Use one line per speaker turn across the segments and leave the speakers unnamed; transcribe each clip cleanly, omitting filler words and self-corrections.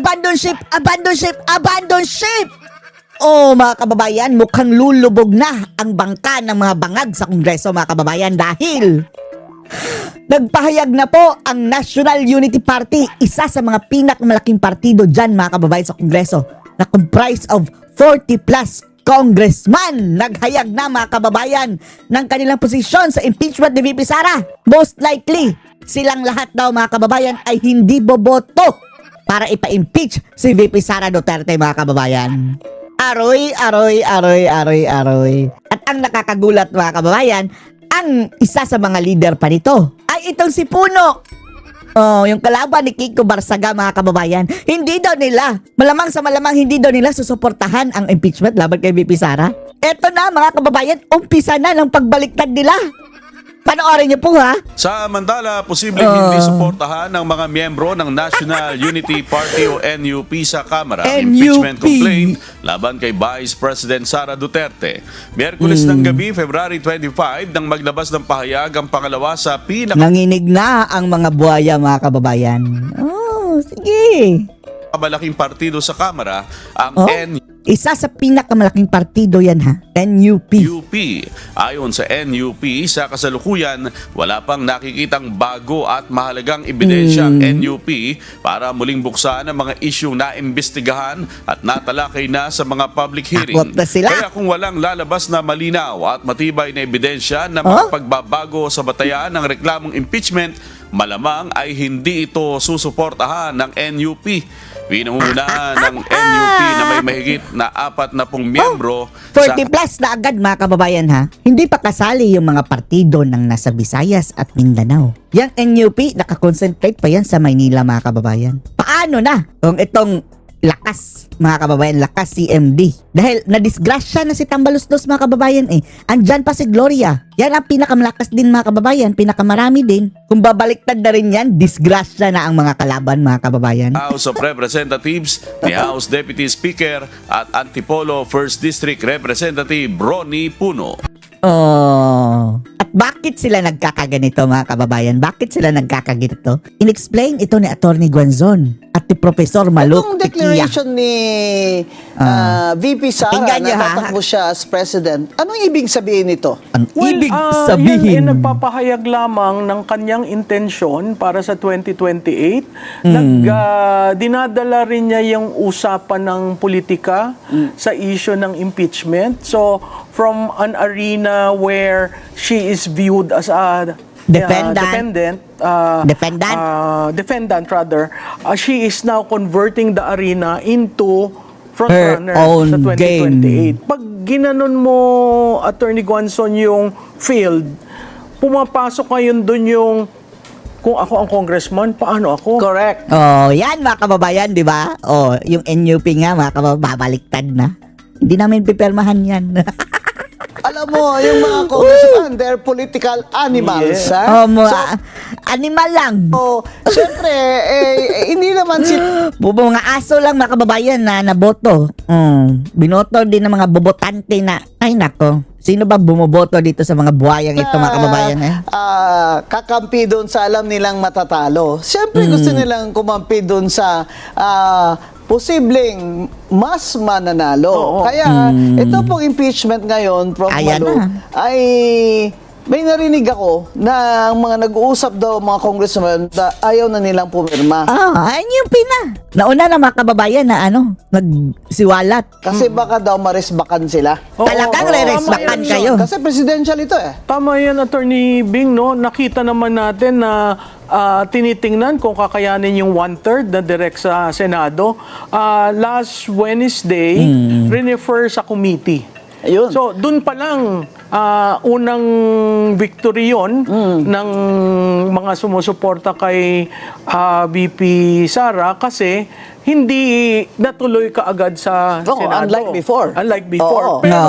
Abandon ship! Abandon ship! Abandon ship! Oh, mga kababayan, mukhang lulubog na ang bangka ng mga bangag sa Kongreso, mga kababayan, dahil nagpahayag na po ang National Unity Party, isa sa mga pinakamalaking partido dyan, mga kababayan, sa Kongreso, na comprised of 40 plus congressman. Naghayag na, mga kababayan, ng kanilang posisyon sa impeachment ni VP Sara. Most likely, silang lahat daw, mga kababayan, ay hindi boboto para ipa-impeach si VP Sara Duterte, mga kababayan. Aroy. At ang nakakagulat, mga kababayan, ang isa sa mga leader pa nito ay itong si Puno. Oh, yung kalaban ni Kiko Barsaga, mga kababayan. Hindi daw nila, malamang sa malamang hindi daw nila susuportahan ang impeachment laban kay VP Sara. Eto na, mga kababayan, umpisa na ng pagbaliktad nila. Panoorin niyo po, ha?
Samantala, posibleng hindi suportahan ng mga miyembro ng National Unity Party o NUP sa Kamara ang impeachment complaint laban kay Vice President Sara Duterte. Miyerkules ng gabi, February 25, nang maglabas ng pahayag ang pangalawa sa
Nanginig na ang mga buhaya, mga kababayan. Oh, sige.
pinakamalaking partido sa Kamara, ang
Isa sa pinakamalaking partido yan, ha? NUP.
Ayon sa NUP, sa kasalukuyan, wala pang nakikitang bago at mahalagang ebidensya ang NUP para muling buksan ang mga isyong naimbestigahan at natalakay na sa mga public hearing.
Takot na sila.
Kaya kung walang lalabas na malinaw at matibay na ebidensya na mga pagbabago sa batayan ng reklamong impeachment, malamang ay hindi ito susuportahan ng NUP. Pinangungunahan ng NUP na may mahigit na 40 miyembro
40 plus na agad, mga kababayan, ha? Hindi pa kasali yung mga partido ng nasa Visayas at Mindanao. Yang NUP, nakakonsentrate pa yan sa Maynila, mga kababayan. Paano na kung itong lakas, mga kababayan, lakas CMD? Dahil nadisgrasya na si Tambaluslos, mga kababayan, eh. Andyan pa si Gloria. Yan ang pinakamalakas din, mga kababayan. Pinakamarami din. Kung babaliktad na rin yan, disgrasya na ang mga kalaban, mga kababayan.
House of Representatives ni House Deputy Speaker at Antipolo 1st District Representative Ronnie Puno.
Oh. At bakit sila nagkakaganito, mga kababayan? Bakit sila nagkakaganito? In-explain ito ni Attorney Guanzon at ni Professor Maluk
Itong declaration ni VP Sara na tatakbo siya as president, anong ibig sabihin nito?
Ang ibig sabihin,
yan ay nagpapahayag lamang ng kanyang intensyon para sa 2028. Dinadala rin niya yung usapan ng politika sa issue ng impeachment. So, from an arena where she is viewed as a defendant, she is now converting the arena into frontrunner sa 2028. Pag ginanon mo, Attorney Guanzon, yung field, pumapasok ngayon dun yung kung ako ang congressman, paano ako?
Correct.
oh, yan, mga kababayan, di ba? Oh, yung NUP nga, mga kababayan, babaliktad na. Hindi namin pipirmahan yan.
Alam mo, yung mga congressman, they're political animals.
Oh, animal lang.
Siyempre, hindi naman si...
Mga aso lang, mga kababayan, na naboto. Binoto din ng mga bobotante na, ay nako, sino ba bumoboto dito sa mga buhayang ito, mga kababayan?
Kakampi doon sa alam nilang matatalo. Siyempre, gusto nilang kumampi doon sa... posibleng mas mananalo. Kaya ito pong impeachment ngayon, Prof. Malu, ay may narinig ako na ang mga nag-uusap daw mga congressman ayaw na nilang pumirma.
Ayun yung nauna na, mga kababayan, na nagsiwalat.
Kasi baka daw maresbakan sila.
Talagang re-resbakan kayo.
Kasi presidential ito eh.
Tama yan, Attorney Bing, no? Nakita naman natin na tinitingnan kung kakayanin yung 1/3 na direct sa Senado. Last Wednesday, refer sa committee.
Ayun.
So, dun pa lang, unang victory yun ng mga sumusuporta kay VP Sara kasi hindi natuloy kaagad sa Senado.
Unlike before.
Pero,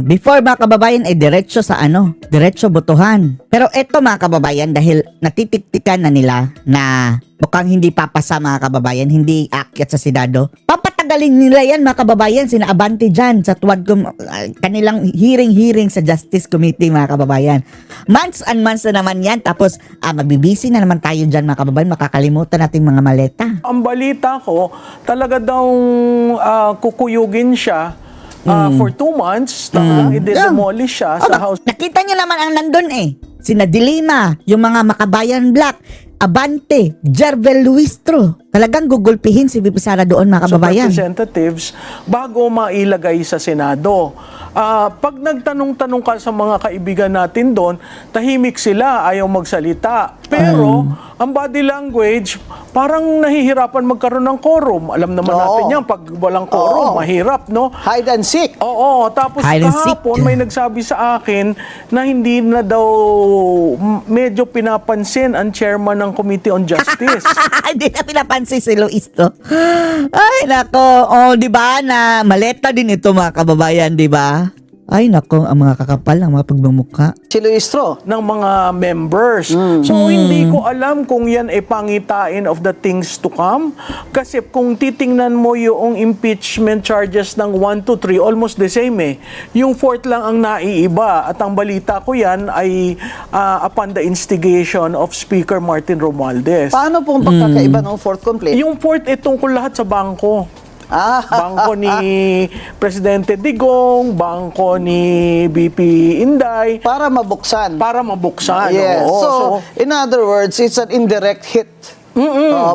before, mga kababayan, diretso sa diretso botohan. Pero eto, mga kababayan, dahil natitiktikan na nila na mukhang hindi papasa, mga kababayan, hindi aakyat sa Senado, papatagal Pinapagaling nila yan, mga kababayan, sina Abante dyan sa kanilang hearing sa Justice Committee, mga kababayan. Months and months na naman yan. Tapos, mabibisi na naman tayo dyan, mga kababayan. Makakalimutan natin mga maleta.
Ang balita ko, talaga daw kukuyugin siya for 2 months. Talagang i-demolish siya sa house.
Nakita niyo naman ang nandun Sina Dilima, yung mga Makabayan Black, Abante, Jervel Luistro. Talagang gugulpihin si VP Sara doon, mga kababayan.
Representatives bago mailagay sa Senado. Pag nagtanong-tanong ka sa mga kaibigan natin doon, tahimik sila, ayaw magsalita. Pero, ang body language, parang nahihirapan magkaroon ng quorum. Alam naman natin yan, pag walang quorum, mahirap, no?
Hide and seek.
Oo, tapos
Hide and seek.
kahapon may nagsabi sa akin na hindi na daw medyo pinapansin ang chairman ng Committee on Justice.
Hindi na pinapansin si Luistro. Ay, nako. Di ba na maleta din ito, mga kababayan, di ba? Ay, nako, ang mga kakapal, ang mga pagmamukha.
Si Luistro.
ng mga members. So, hindi ko alam kung yan ay pangitain of the things to come. Kasi kung titingnan mo yung impeachment charges ng 1 to 3, almost the same Yung 4th lang ang naiiba. At ang balita ko yan ay upon the instigation of Speaker Martin Romualdez.
Paano pong pagkakaiba ng fourth complaint?
Yung 4th ay tungkol lahat sa bangko. Bangko ni Presidente Digong, bangko ni BP Inday,
Para mabuksan.
para mabuksan.
Yes.
Oo.
So, in other words, it's an indirect hit.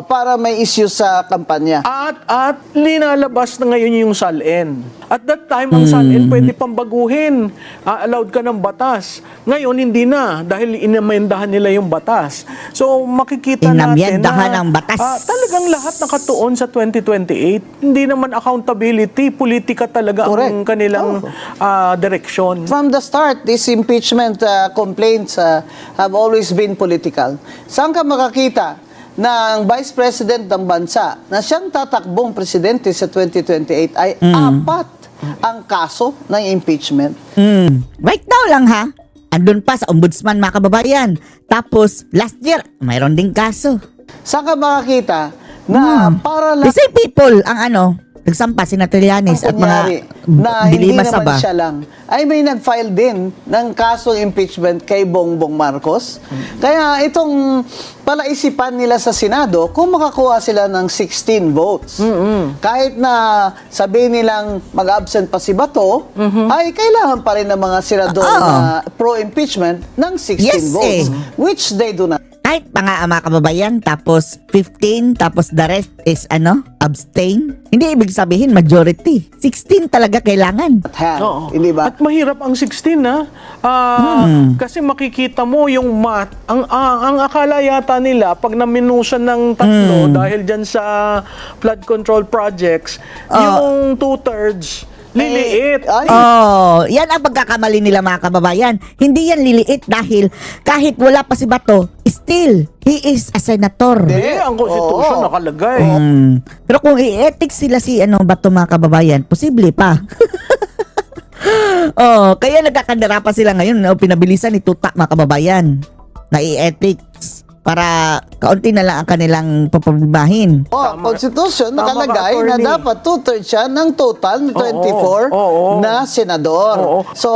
Para may issue sa kampanya.
At linalabas na ngayon yung SALN. At that time, ang SALN pwede pang baguhin. Allowed ka ng batas. Ngayon, hindi na dahil inamendahan nila yung batas. So, makikita natin
Inamyendahan ang batas.
Talagang lahat nakatuon sa 2028. Hindi naman accountability, politika talaga ang
Correct.
kanilang direksyon.
From the start, these impeachment complaints have always been political. Saan ka makakita ng Vice President ng bansa na siyang tatakbong presidente sa 2028 ay 4 ang kaso ng impeachment?
Right now lang, ha? Andun pa sa ombudsman, mga kababayan. Tapos, last year, mayroon ding kaso.
Saan ka makakita na para lang
The same people ang nagsampa, sina Trillanes at
kunyari
mga
na hindi
Dilima
naman
Saba.
siya lang ay may nag-file din ng kasong impeachment kay Bongbong Marcos. Kaya itong palaisipan nila sa Senado kung makakuha sila ng 16 votes. Kahit na sabihin nilang mag-absent pa si Bato, ay kailangan pa rin ng mga senador na pro-impeachment ng 16
Yes,
votes, which they do not.
Kahit mga kababayan, tapos 15, tapos the rest is abstain. Hindi ibig sabihin majority. 16 talaga kailangan.
have.
Oo.
Hindi ba?
At mahirap ang 16 kasi makikita mo yung math. Ang akala yata nila pag naminusan ng tatlo dahil dyan sa flood control projects, yung 2/3 liliit.
Ay,
Yan ang pagkakamali nila, mga kababayan. Hindi yan liliit dahil kahit wala pa si Bato, still, he is a senator.
Ang konstitusyon
Oo.
nakalagay.
Pero kung i-ethics sila si Bato, mga kababayan, posible pa. Kaya nagkakandara pa sila ngayon, pinabilisan ni Tuta, mga kababayan, na i-ethics para kaunti na lang ang kanilang papabimahin.
Constitution
Tama ka,
nakalagay na
attorney.
dapat 2/3 siya ng total ng 24
Oo.
na senador.
Oo.
So,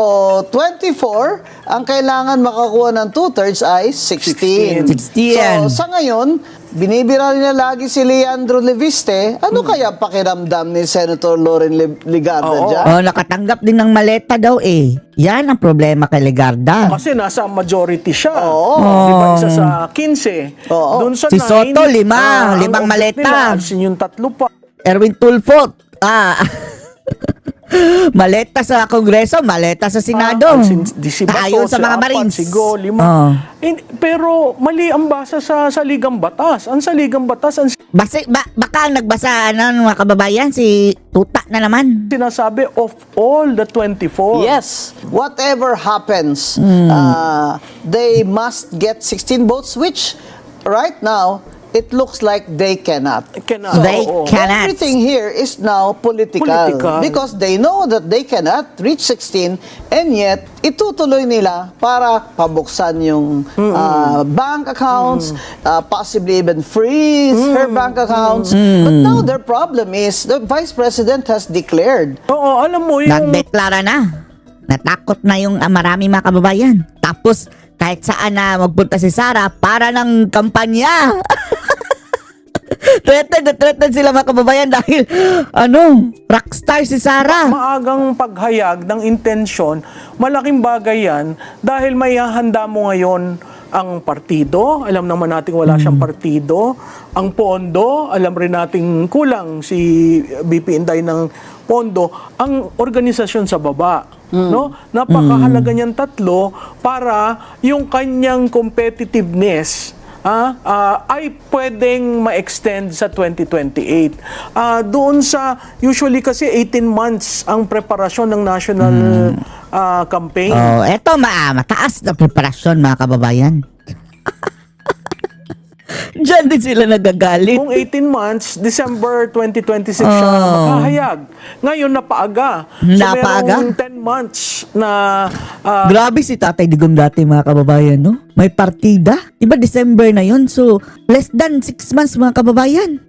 24, ang kailangan makakuha ng 2/3 ay 16.
16.
So, sa ngayon, binibira nila lagi si Leandro Leviste. Ano kaya pakiramdam ni Senator Loren Ligarda
Oo.
dyan?
Nakatanggap din ng maleta daw Yan ang problema kay Legarda.
Kasi nasa majority siya.
Oo.
Di ba isa sa 15?
Oo.
Doon sa
Si
9,
Soto, 5
ang
limang
object
maleta.
nila, alisin yung 3 pa.
Erwin Tulfo, maleta sa Kongreso, maleta sa Senado.
Si Bato,
Ayon sa
si
mga
Apat,
Marines.
si Go, 5. Pero mali ang basa sa saligang batas. Ang saligang batas, ang
Baka nagbasa mga kababayan, si Tuta na naman.
sinasabi of all the 24.
Yes. Whatever happens, they must get 16 votes, which right now it looks like they cannot.
Cannot.
They
Oo.
cannot.
Everything here is now political. Because they know that they cannot reach 16 and yet itutuloy nila para pabuksan yung bank accounts, possibly even freeze her bank accounts. But now their problem is the Vice President has declared.
Oo, alam mo yung...
Nagdeklara na. Natakot na yung marami mga kababayan. Tapos, kahit saan na magpunta si Sara para ng kampanya. Threatened sila mga kababayan dahil, rockstar si Sara.
Maagang paghayag ng intensyon, malaking bagay yan dahil may hahanda mo ngayon ang partido. Alam naman natin wala siyang partido. Ang pondo, alam rin natin kulang si BP Inday ng pondo. Ang organisasyon sa baba. No? Napakahalaga niyan tatlo para yung kanyang competitiveness ay pwedeng ma-extend sa 2028. Doon sa, usually kasi 18 months ang preparasyon ng national campaign.
Oh, eto mataas na preparasyon mga kababayan. Diyan din sila nagagalit.
Kung 18 months, December 2026 siya makahayag. Ngayon, napaaga.
Napaaga?
So, merong 10 months na...
Grabe si Tatay Digong dati mga kababayan, no? May partida. Diba December na yun? So, less than 6 months mga kababayan.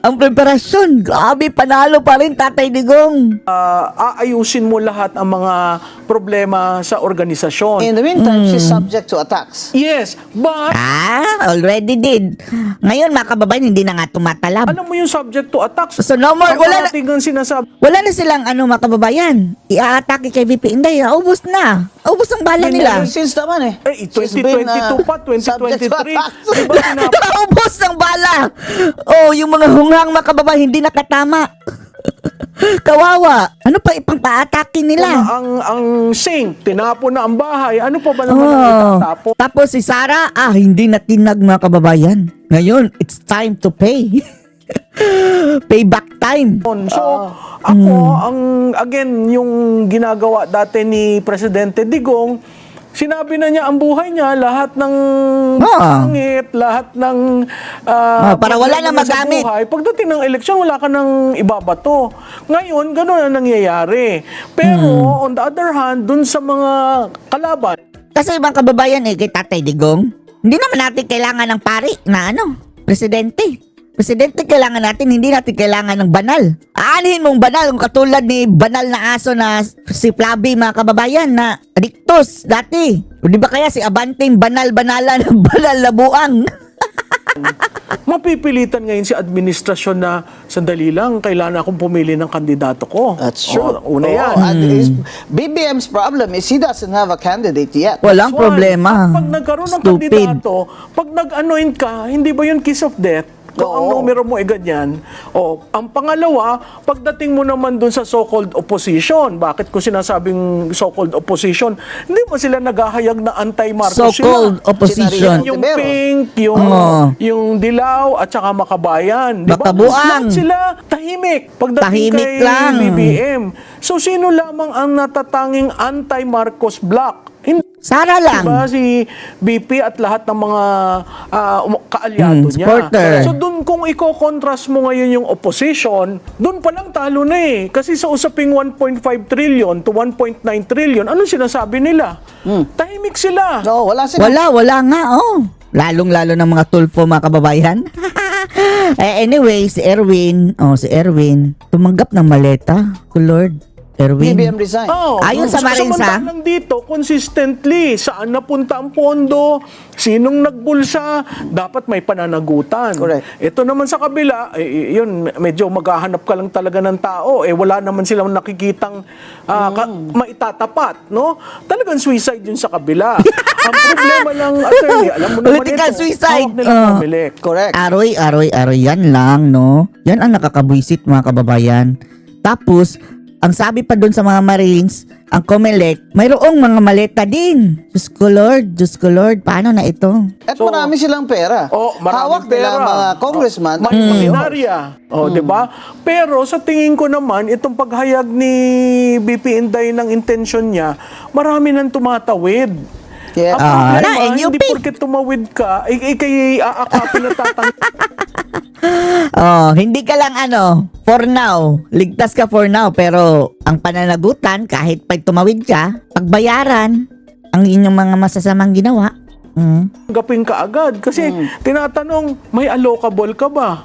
Ang preparasyon. Grabe, panalo pa rin Tatay Digong.
aayusin mo lahat ang mga problema sa organisasyon.
In the meantime, she's subject to attacks.
Yes, but
Already did. Ngayon mga kababayan, hindi na nga tumatalab.
alam mo yung subject to attacks.
So no more,
Ang
wala na,
parating ang sinasabi.
wala na silang mga kababayan. I-atake kay VP Inday. Ubus na. Ubus ang bala nila.
Ever since naman eh.
Eh,
She's been,
2022 pa,
subject to
2023.
attacks.
Diba
Ubus ang bala. Oh, yung mga hunghang mga kababayan hindi nakatama. Kawawa. Ano pa ipang paatake nila?
ang sink, tinapon na ang bahay. Ano pa ba naman ang itatapon?
Tapos si Sara, hindi na tinag mga kababayan. Ngayon, it's time to pay. Payback time.
So, ako, again, yung ginagawa dati ni Presidente Digong, sinabi na niya ang buhay niya, lahat ng pangit, lahat ng
para wala na
problema sa
magamit.
buhay. Pagdating ng eleksyon, wala ka nang ibabato. Ngayon, gano'n ang nangyayari. Pero, on the other hand, dun sa mga kalaban,
Kasi ibang kababayan kay Tatay Digong, hindi naman natin kailangan ng pari na presidente. Presidente kailangan natin, hindi natin kailangan ng banal. Aanihin mong banal, kung katulad ni banal na aso na si Flavi mga kababayan na adiktos dati. O di ba kaya si Abanting banal-banala na banal na buang?
mapipilitan ngayon si administrasyon na sandali lang, kailangan akong pumili ng kandidato ko.
That's true.
Una yan.
And BBM's problem is he doesn't have a candidate yet.
Walang
One,
problema.
Pag nagkaroon ng
Stupid.
kandidato, pag nag-anoint ka, hindi ba yun kiss of death? Kung ang
Oo.
numero mo ay ganyan. Ang pangalawa, pagdating mo naman dun sa so-called opposition, bakit ko sinasabing so-called opposition? Hindi ba sila naghahayag na anti-Marcos
So-called
sila?
opposition.
Yung
Pero-
pink, yung dilaw, at saka makabayan. Di ba?
Makabuang.
Lahat sila tahimik. Pagdating
Tahimik
kay
lang.
BBM. So, sino lamang ang natatanging anti-Marcos bloc?
Sara lang.
Diba si BP at lahat ng mga kaalyado niya.
supporter.
So dun kung i-contrast mo ngayon yung opposition, dun pa lang talo na eh. Kasi sa usaping 1.5 trillion to 1.9 trillion, anong sinasabi nila? Tahimik sila.
No, wala sila.
Wala nga, Lalong-lalo ng mga tulfo, mga kababayan. Anyway, si Erwin, tumanggap ng maleta. Lord, Erwin.
BBM resign.
Ayon sa Marinsa.
Samantalang dito, consistently, saan napunta ang pondo, sinong nagbulsa, dapat may pananagutan.
Correct.
Ito naman sa kabila, yun, medyo maghahanap ka lang talaga ng tao, wala naman silang nakikitang maitatapat, no? Talagang suicide yun sa kabila. Ang problema lang, attorney, alam mo naman
Political
ito,
suicide.
hawak nilang pumilik.
Correct.
Aroy, yan lang, no? Yan ang nakakabwisit, mga kababayan. Tapos, ang sabi pa doon sa mga Marines, ang COMELEC, mayroong mga maleta din. Diyos ko Lord, paano na ito?
At marami silang pera.
Maraming
Hawak nila ang
pera.
mga congressman.
Makinarya. Di ba? Pero sa tingin ko naman, itong paghayag ni BP Inday ng intensyon niya, marami nang tumatawid.
Yeah.
Ang problema,
na,
hindi
NUP.
porket tumawid ka, kay aakapin na
Hindi ka lang for now. Ligtas ka for now. Pero ang pananagutan, kahit pag tumawid ka, pagbayaran ang inyong mga masasamang ginawa.
tanggapin ka agad. Kasi tinatanong, may allocable ka ba?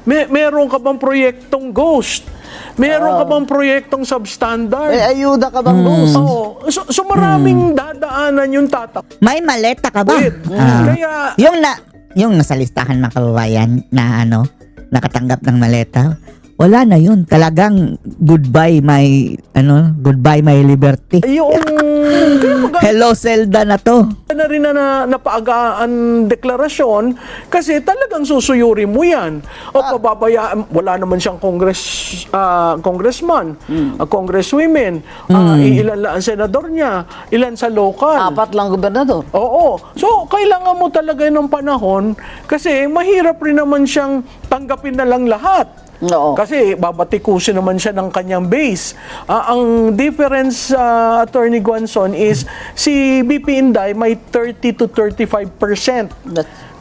Meron ka bang proyektong ghost? Meron ka bang proyektong substandard?
May ayuda ka bang boss?
So maraming dadaanan yung
May maleta ka ba?
Wait. Kaya-
yung nasa listahan mga kababayan na nakatanggap ng maleta, wala na yun. Talagang goodbye my liberty.
yung
Hello Zelda na to.
na rin na napaagaan deklarasyon kasi talagang susuyuri mo yan. O pababayaan, wala naman siyang congressman, congresswomen, ilan lang ang senador niya, ilan sa local.
4 lang gobernador.
Oo. So, kailangan mo talaga ng panahon kasi mahirap rin naman siyang tanggapin na lang lahat.
Oo.
Kasi babatikusin naman siya ng kanyang base. Ang difference, Attorney Guanzon, is si BP Inday may 30 to 35%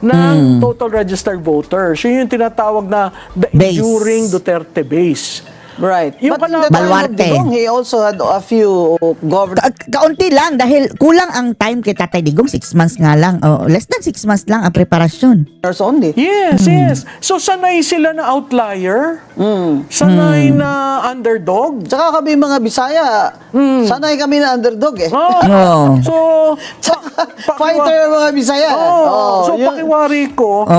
ng total registered voters. Yun yung tinatawag na the
Base.
enduring Duterte base.
Right.
Yung
But in the time of
Baluarte.
Digong, he also had a few government.
Kaunti lang dahil kulang ang time kay Tatay Digong, 6 months nga lang. Less than 6 months lang ang preparasyon.
only.
Yes, yes. So, sanay sila na outlier. Sanay na underdog.
Tsaka kami mga Bisaya, sanay kami na underdog eh.
Oo.
So,
Fighter ang mga Bisaya.
So,
yun.
pakiwari ko,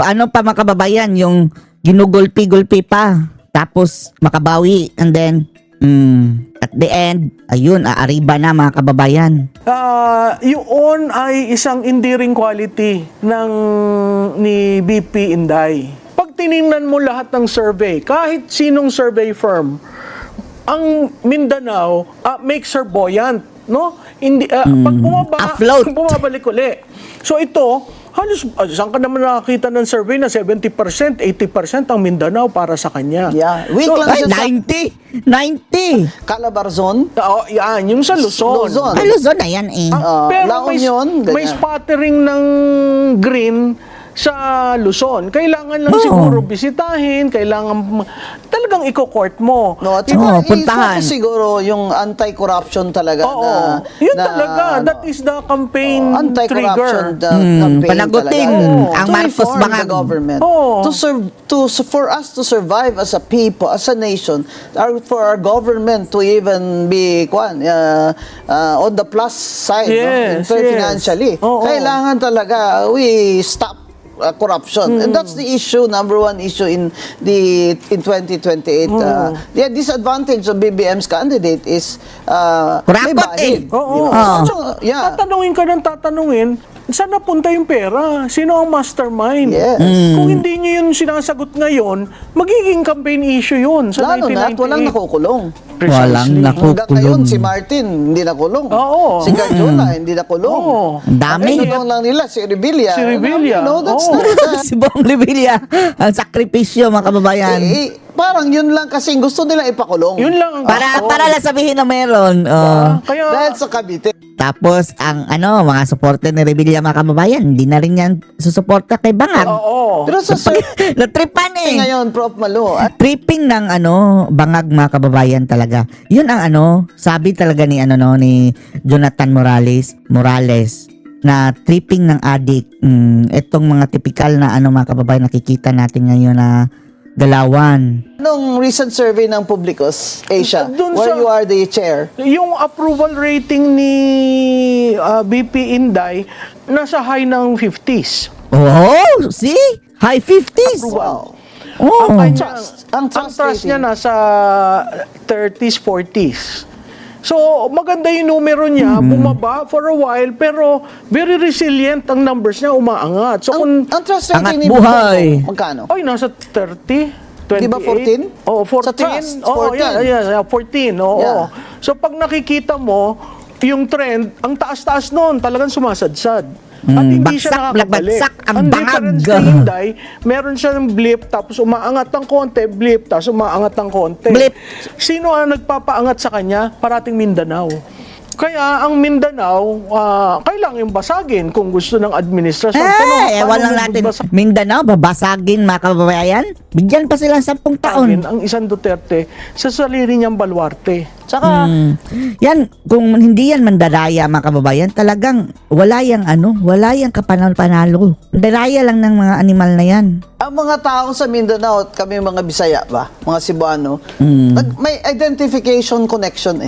Ano pa mga kababayan, yung ginugulpi-gulpi pa. Tapos makabawi and then at the end, ayun, aariba na mga kababayan.
yun ay isang endearing quality ni BP Inday. Pag tiningnan mo lahat ng survey, kahit sinong survey firm, ang Mindanao makes her buoyant, no? Hindi pag
Afloat.
bumabalik uli. So ito, halos saan ka naman nakakita ng survey na 70%, 80% ang Mindanao para sa kanya.
Yeah. Weak
So,
lang
Ay,
siya sa
90!
Calabarzon.
yan, yung sa Luzon.
Luzon.
Ay, Luzon na yan eh.
Pero
La Union,
may
ganyan.
sputtering ng green sa Luzon. Kailangan lang siguro bisitahin, kailangan talagang i-court mo.
No, at
Oo,
saka
puntahan.
i-focus siguro yung anti-corruption talaga
Oo. Yun talaga. That is the campaign
anti-corruption
trigger.
campaign
panagutin
talaga.
ang
To
Marcos
reform
Bangag.
the government.
Oo.
For us to survive as a people, as a nation, for our government to even be on the plus side,
Yes,
no?
yes.
Financially.
Oo.
Kailangan talaga we stop corruption. And that's the issue, number one issue in 2028. The disadvantage of BBM's candidate is may
Kurapot
bahid.
Oo.
Yeah.
Tatanungin ka ng tatanungin, saan napunta yung pera? Sino ang mastermind?
Yes.
Kung hindi nyo yun sinasagot ngayon, magiging campaign issue yun sa
Lalo na at
1998.
walang nakukulong.
Walang
Hanggang ngayon,
nakukulong.
si Martin hindi nakulong.
Oo.
Si Garjola hindi nakulong.
Oo.
Ang dami.
Ang nakulong lang nila, si Revilla.
Si Revilla.
No, that's
Oo.
not
Si Bong Revilla, ang sakripisyo mga kababayan.
parang yun lang kasi gusto nila ipakulong.
Yun lang ang
Para lang sabihin na meron.
Kaya,
Dahil sa Cavite.
Tapos ang mga supporter ni Revilla mga kababayan, hindi na rin yan susuporta kay Bangag.
oo.
Pero sa survey
Natripan eh.
ngayon, Prof. Malo,
Tripping ng Bangag mga kababayan talaga. Yun ang sabi talaga ni ni Jonathan Morales na tripping ng addict. Itong mga typical na mga kababayan nakikita natin ngayon na galawan.
anong recent survey ng Publicus Asia,
Dun
where
sa-
you are the chair?
Yung approval rating ni BP Inday, nasa high ng 50s.
Oh, see? High 50s.
Wow.
Oh.
Ang
trust
trust niya
rating.
nasa 30s, 40s. So, maganda yung numero niya, bumaba for a while, pero very resilient ang numbers niya, umaangat. So, kung,
Ang trust rating
Angat
ni
buhay.
Bongbong, magkano?
nasa 30, 28.
Di ba 14?
Oo, 14.
Sa trust,
Oo,
14.
yeah, 14. Oo.
Yeah.
So, pag nakikita mo, yung trend, ang taas-taas noon, talagang sumasadsad. At hindi siya
bagsak,
nakakabalik.
bagsak ang
Ang
bangag.
difference kay Inday, meron siya ng blip, tapos umaangat ng konti, blip, tapos umaangat ng konti.
Blip.
Sino ang nagpapaangat sa kanya? Parating Mindanao. Kaya ang Mindanao, kailangan basagin kung gusto ng administrasyon. Tanong,
Eh,
paano
ewan lang natin. Mindanao, babasagin mga kababayan. Bigyan pa sila 10 taon.
ang isang Duterte sa sarili niyang baluarte.
Tsaka,
Yan, kung hindi yan mandaraya mga kababayan, talagang wala yang kapanalo-panalo. Mandaraya lang ng mga animal na yan.
ang mga taong sa Mindanao at kami mga Bisaya ba, mga Cebuano, may identification connection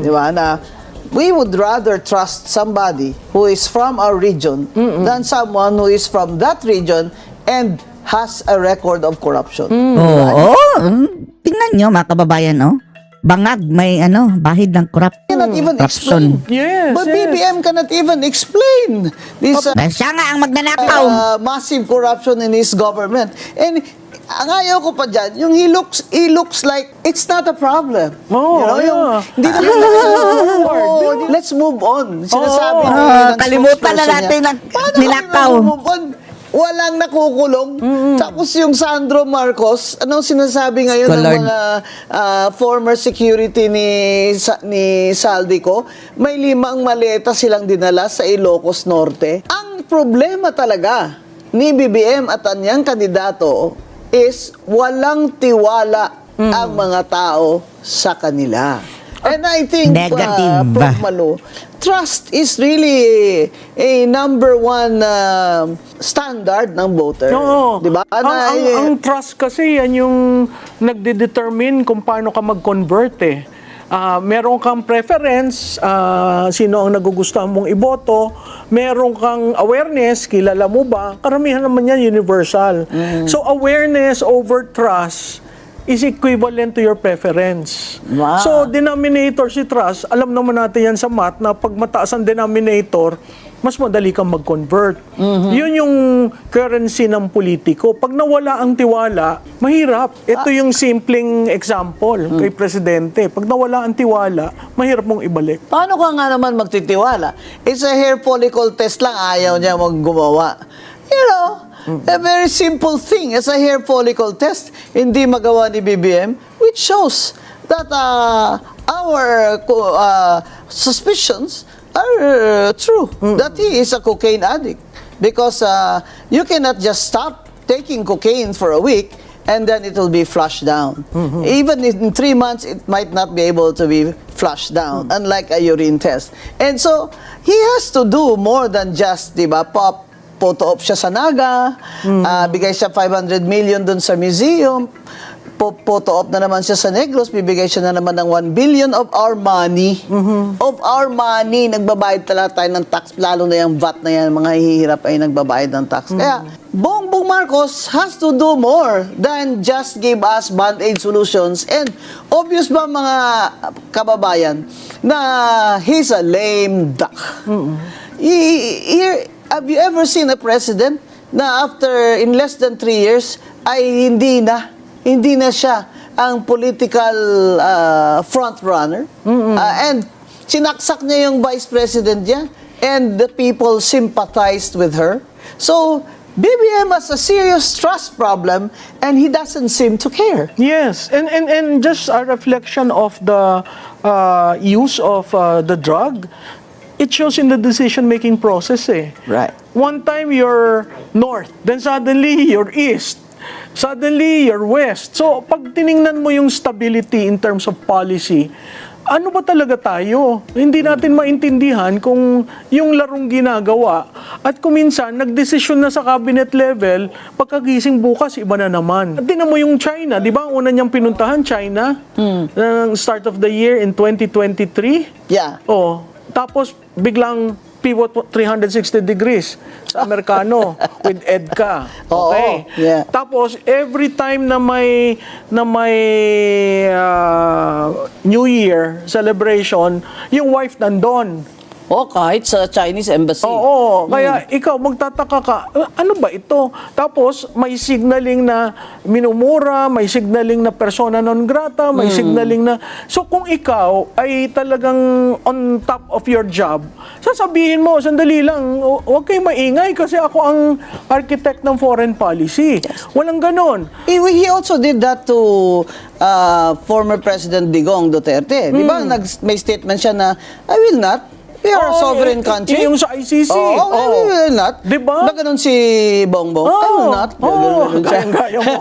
di ba, na we would rather trust somebody who is from our region than someone who is from that region and has a record of corruption.
Oo. Tingnan nyo mga kababayan, Bangag, may bahid ng
Cannot even
corruption.
explain.
Yes,
But
yes.
BBM cannot even explain this
Siya nga ang magnanakaw.
massive corruption in his government. And ang ayaw ko pa dyan, yung he looks like it's not a problem.
Oh, yeah.
Hindi naman let's move on. Sinasabi ng
Kalimutan na
spokesperson
natin
niya.
ang
Paano
nilakaw.
kami mag-move on? Walang nakukulong. Tapos yung Sandro Marcos, anong sinasabi ngayon ng
Scholar.
mga former security ni Saldico? May 5 maleta silang dinala sa Ilocos Norte. Ang problema talaga ni BBM at anyang kandidato is walang tiwala ang mga tao sa kanila. And I think,
Negative.
Prof. Malu, trust is really a number one standard ng voter.
Oo.
Di ba?
Ang trust kasi yan yung nagde-determine kung paano ka mag-convert eh. Meron kang preference, sino ang nagugustuhan mong iboto, meron kang awareness, kilala mo ba, karamihan naman yan universal. So awareness over trust is equivalent to your preference.
Wow.
So denominator si trust, alam naman natin yan sa math na pag mataas ang denominator, mas madali kang mag-convert. Yun yung currency ng politiko. Pag nawala ang tiwala, mahirap. Ito yung simpleng example kay Presidente. Pag nawala ang tiwala, mahirap mong ibalik.
Paano ka nga naman magtitiwala? It's a hair follicle test lang, ayaw niya gumawa. You know, a very simple thing. It's a hair follicle test. Hindi magawa ni BBM, which shows that our suspicions are true. That he is a cocaine addict. Because you cannot just stop taking cocaine for a week and then it will be flushed down. Even in 3 months, it might not be able to be flushed down, unlike a urine test. And so, he has to do more than just, di ba, photo op siya sa Naga, bigay siya 500 million dun sa museum, photo op na naman siya sa Negros, bibigay siya na naman ng 1 billion of our money. Of our money, nagbabayad talaga tayo ng tax, lalo na yung VAT na yan, mga hihirap ay nagbabayad ng tax. Kaya, Bongbong Marcos has to do more than just give us band-aid solutions. And obvious ba mga kababayan na he's a lame duck? Have you ever seen a president na after in less than 3 years ay hindi na siya ang political front runner and sinaksak niya yung vice president niya and the people sympathized with her. So BBM has a serious trust problem and he doesn't seem to care.
Yes, and just a reflection of the use of the drug, it shows in the decision-making process eh.
Right.
One time you're north, then suddenly you're east, suddenly you're west. So pag tiningnan mo yung stability in terms of policy, ano ba talaga tayo? Hindi natin maintindihan kung yung larong ginagawa at kung minsan nagdesisyon na sa cabinet level, pagkagising bukas iba na naman. At tinan mo yung China, di ba? Ang una niyang pinuntahan, China, ng start of the year in 2023.
Yeah.
Oh, tapos biglang pivot 360 degrees sa Amerikano with EDCA. Okay.
Oo, yeah.
Tapos every time na may New Year celebration, yung wife nandun.
O kahit sa Chinese embassy.
Oo, kaya ikaw magtataka ka, ano ba ito? Tapos may signaling na minumura, may signaling na persona non grata, may signaling na... So kung ikaw ay talagang on top of your job, sasabihin mo, sandali lang, huwag kayong maingay kasi ako ang architect ng foreign policy. Walang ganon.
He also did that to former President Digong Duterte. Di ba? May statement siya na, I will not. We are a sovereign country.
Yung sa ICC.
I will not.
Di ba?
Na ganun si Bongbong. I will not.
Gaya mo.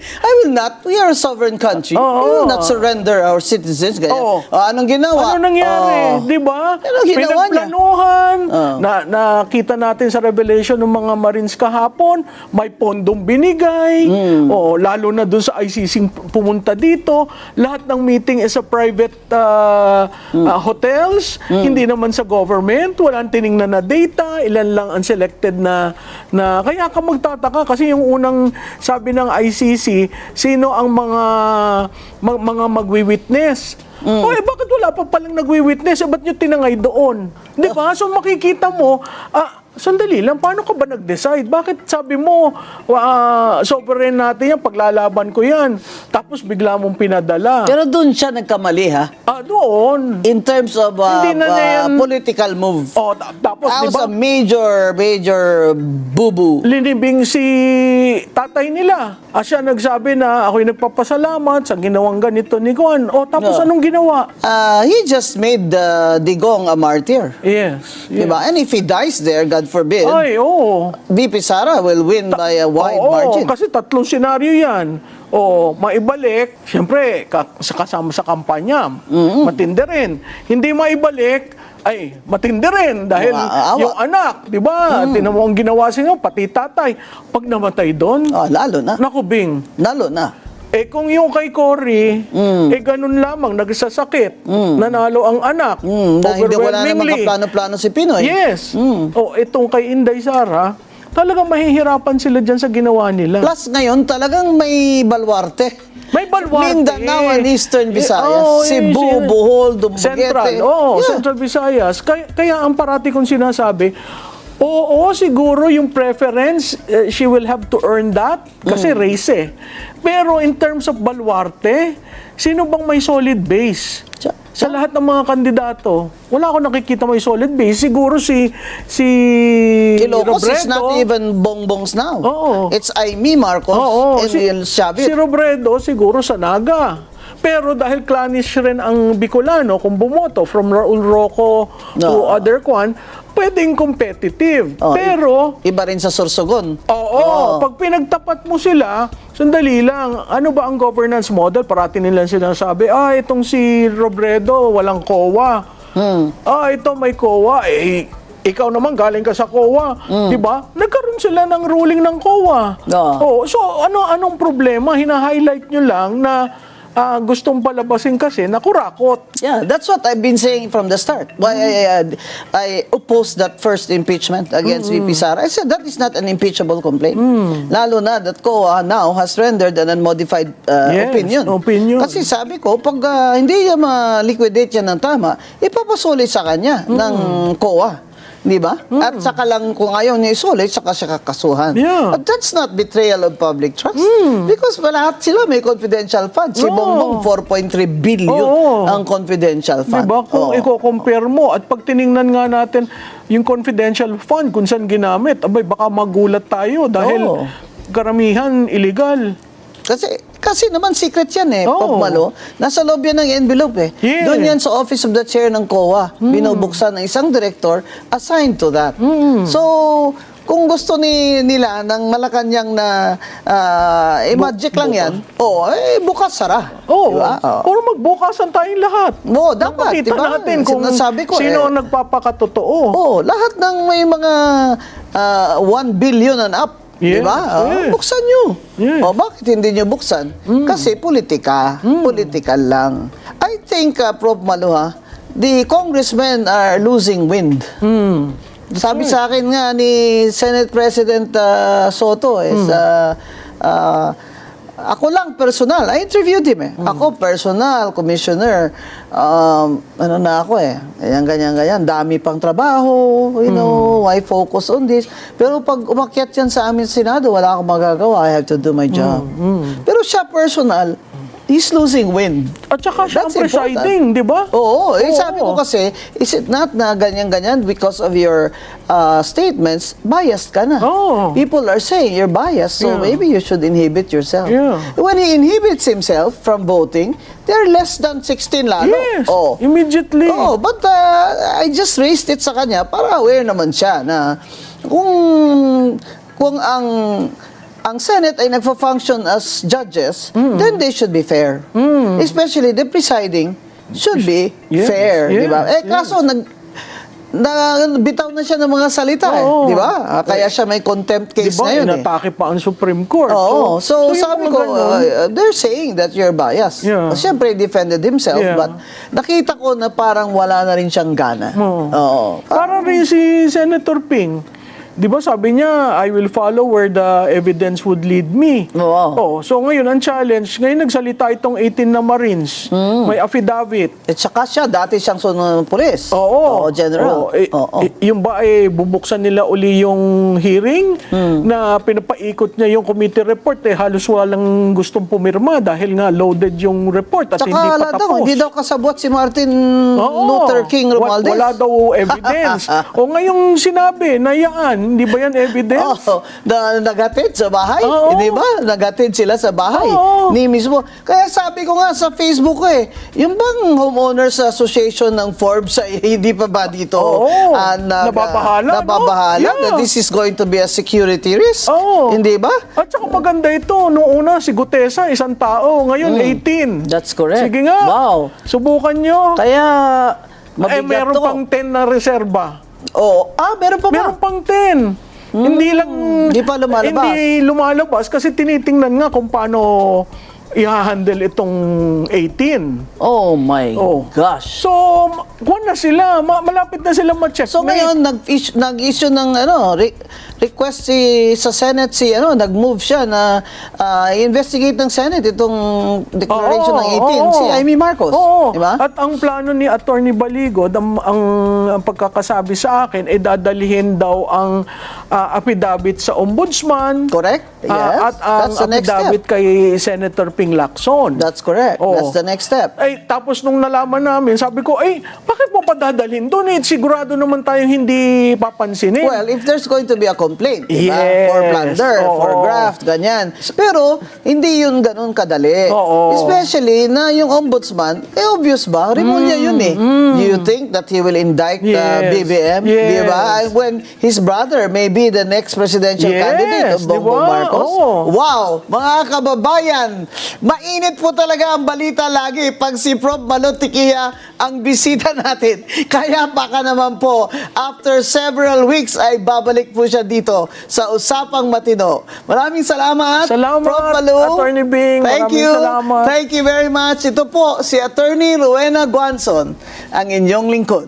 I will not. We are a sovereign country. We will not surrender our citizens. Ganyan. Anong ginawa?
Ano nangyari? Di ba?
Ano ginawa niya?
Pinagplanuhan. Nakita natin sa revelation ng mga Marines kahapon, may pondong binigay. Lalo na dun sa ICC pumunta dito. Lahat ng meeting is sa private hotels. Hindi naman sa government. Walang tiningnan na data. Ilan lang ang selected na kaya ka magtataka kasi yung unang sabi ng ICC, sino ang mga magwi-witness? Bakit wala pa palang nagwi-witness? Ba't nyo tinangay doon? Di ba? So makikita mo, sandali lang, paano ka ba nag-decide? Bakit sabi mo, sovereign natin yan, paglalaban ko yan, tapos bigla mong pinadala?
Pero doon siya nagkamali, ha?
Doon.
In terms of
Hindi na niya yan-
political move.
Tapos,
That
di
was
ba?
a major boo-boo.
Linibing si tatay nila. Siya nagsabi na ako'y nagpapasalamat sa ginawang ganito ni Juan. Tapos
No.
anong ginawa?
He just made Digong a martyr.
Yes.
Diba? And if he dies there, God forbid,
Ay, oo.
VP Sara will win by a wide margin.
Kasi tatlong senaryo yan. Maibalik, siyempre, kasama sa kampanya, matindi rin. Hindi maibalik, ay, matindi rin dahil
Awa.
yung anak, di ba? Tinan mo ang ginawa sa inyo, pati tatay. Pag namatay doon,
Lalo na.
naku, Bing.
Lalo na.
Kung yung kay Cory, ganun lamang, nagsasakit, nanalo ang anak,
Dahil hindi wala na
overwhelmingly.
plano-plano si Pinoy.
Yes. Itong kay Inday Sara, talagang mahihirapan sila dyan sa ginawa nila.
Plus ngayon, talagang may balwarte.
May baluarte.
Mindanao and Eastern Visayas. Cebu, Bohol, Dumaguete.
Central.
Yeah.
Central Visayas. Kaya ang parati kong sinasabi, siguro yung preference, she will have to earn that kasi race eh. Pero in terms of baluarte, sino bang may solid base? Sa lahat ng mga kandidato, wala akong nakikita may solid base. Siguro si
Ilocos
Robredo.
is not even bongbongs now.
Oo.
It's Aimee Marcos and Will Xavier.
Si Robredo siguro sa Naga. Pero dahil clannish rin ang Bicolano, kung bumoto from Raul Roco to other kwan, pwedeng competitive. Pero,
Iba rin sa Sorsogon.
pag pinagtapat mo sila, sandali lang, ano ba ang governance model? Parati nilang sinasabi, itong si Robredo, walang COA. Ito may COA. Ikaw naman galing ka sa COA, 'di ba? Nagkaroon sila ng ruling ng COA. So anong problema? Hina-highlight nyo lang na gustong palabasin kasi na kurakot.
Yeah, that's what I've been saying from the start. Why I opposed that first impeachment against VP Sara. I said that is not an impeachable complaint. Lalo na that COA now has rendered an unmodified opinion. Kasi sabi ko, pag hindi niya ma-liquidate yan ng tama, ipapasulit sa kanya ng COA. Di ba? At saka lang kung ayaw niya isulit, saka siya kakasuhan.
Yeah.
But that's not betrayal of public trust. Because lahat sila may confidential fund. Si Bongbong, 4.3 billion ang confidential fund.
Diba? Kung i-compare mo at pag tiningnan nga natin yung confidential fund kung saan ginamit, baka magulat tayo dahil karamihan illegal.
Kasi naman secret yan Pagmalo. Nasa loob yan ng envelope
Yeah.
Doon yan sa office of the chair ng COA. Binubuksan ng isang director assigned to that. So, kung gusto nila ng Malacanang na magic lang yan, bukas sara. Diba?
Or magbukasan tayong lahat.
Dapat.
Makita
Diba?
natin kung
Sinasabi ko,
sino ang nagpapakatotoo.
Lahat ng may mga 1 billion and up.
Yes,
Diba?
yes.
Buksan nyo.
Yes.
Bakit hindi nyo buksan? Kasi politika. Political lang. I think, Prof. Maluha, the congressmen are losing wind. Sabi sa akin nga ni Senate President Soto, Ako lang, personal. I interviewed him eh. Ako, personal, commissioner. Ano na ako eh. Ganyan. Dami pang trabaho. You know, why focus on this? Pero pag umakyat yan sa amin sa Senado, wala akong magagawa. I have to do my job. Pero siya, personal, he's losing wind.
At saka siya ang
That's
presiding, di ba?
Oo. Eh,
Oo.
sabi ko kasi, is it not na ganyan-ganyan because of your statements, biased ka na.
Oo.
People are saying you're biased, so
Yeah.
maybe you should inhibit yourself.
Yeah.
When he inhibits himself from voting, they're less than 16 lalo.
Yes,
Oh.
immediately.
Oh, but I just raised it sa kanya para aware naman siya na kung ang Senate ay nagfa-function as judges, then they should be fair. Especially the presiding should be
Yes,
fair,
yes,
di ba? Kaso bitaw na siya ng mga salita,
Oo.
di ba? Kaya siya may contempt
Di
case
ba?
ngayon eh.
Inatake pa ang Supreme Court.
Oo. So
yung
sabi
mga
ko,
ganun,
they're saying that you're biased.
Yeah.
Siyempre, he defended himself,
Yeah.
but nakita ko na parang wala na rin siyang gana. Oo.
parang rin si Senator Ping. Di ba sabi niya, I will follow where the evidence would lead me.
Oo.
Oh, so ngayon, ang challenge, ngayon nagsalita itong 18 na Marines. May affidavit.
At saka siya, dati siyang sunod ng pulis.
Oo.
General. Oo.
Yung ba bubuksan nila uli yung hearing na pinapaikot niya yung committee report halos walang gustong pumirma dahil nga loaded yung report at
Tsaka
hindi pa
wala daw,
tapos.
hindi daw kasabot si Martin
Oo.
Luther King Romualdez.
Wala daw evidence. O ngayong sinabi na yan, hindi ba yan evidence?
Oh, nagatid sa bahay.
Oo.
Hindi ba? Nagatid sila sa bahay.
Oo.
Ni mismo. Kaya sabi ko nga sa Facebook ko yung bang Homeowners Association ng Forbes ay hindi pa ba dito
Oo.
nababahala,
no? Yeah.
that this is going to be a security risk?
Oo.
Hindi ba?
At saka maganda ito. Noong una, si Gutesa, isang tao. Ngayon, 18.
That's correct.
Sige nga.
Wow.
Subukan nyo.
Kaya mabigat
Meron
to.
pang 10 na reserba.
Oo. Meron pa ba?
Meron pang 10. Hindi lang...
Hindi pa lumalabas.
Hindi lumalabas kasi tinitingnan nga kung paano i-handle itong 18.
Oh my
Oh.
gosh.
So, kuwan na sila. Malapit na sila ma-checkmate.
So ngayon nag-issue ng request sa Senate nag-move siya na investigate ng Senate itong declaration ng 18 si Amy Marcos,
Oo.
di ba?
At ang plano ni Attorney Baligod, ang pagkakasabi sa akin ay dadalhin daw ang affidavit sa ombudsman.
Correct? Yes.
At ang
That's the next
affidavit
step.
kay Senator Ping Lacson.
That's correct.
Oo.
That's the next step.
Ay, tapos nung nalaman namin, sabi ko, bakit mo pa dadalhin doon? Sigurado naman tayong hindi papansinin.
Well, if there's going to be a complaint, di ba?
Yes.
For plunder,
Oo.
for graft, ganyan. Pero, hindi yun ganun kadali.
Oo.
Especially na yung ombudsman, obvious ba? Remulla yun eh. Do you think that he will indict
Yes.
BBM?
Yes.
Di ba? And when his brother may be the next presidential
Yes,
candidate of Bongbong
di ba?
Marcos.
Oo.
Wow! Mga kababayan, mainit po talaga ang balita lagi pag si Prof. Malo Tiquia ang bisita natin. Kaya baka naman po, after several weeks ay babalik po siya dito sa Usapang Matino. Maraming salamat,
Salamat,
Prof. Malo.
Attorney Bing.
Thank
Maraming
you.
salamat.
Thank you very much. Ito po si Attorney Rowena Guanzon, ang inyong lingkod.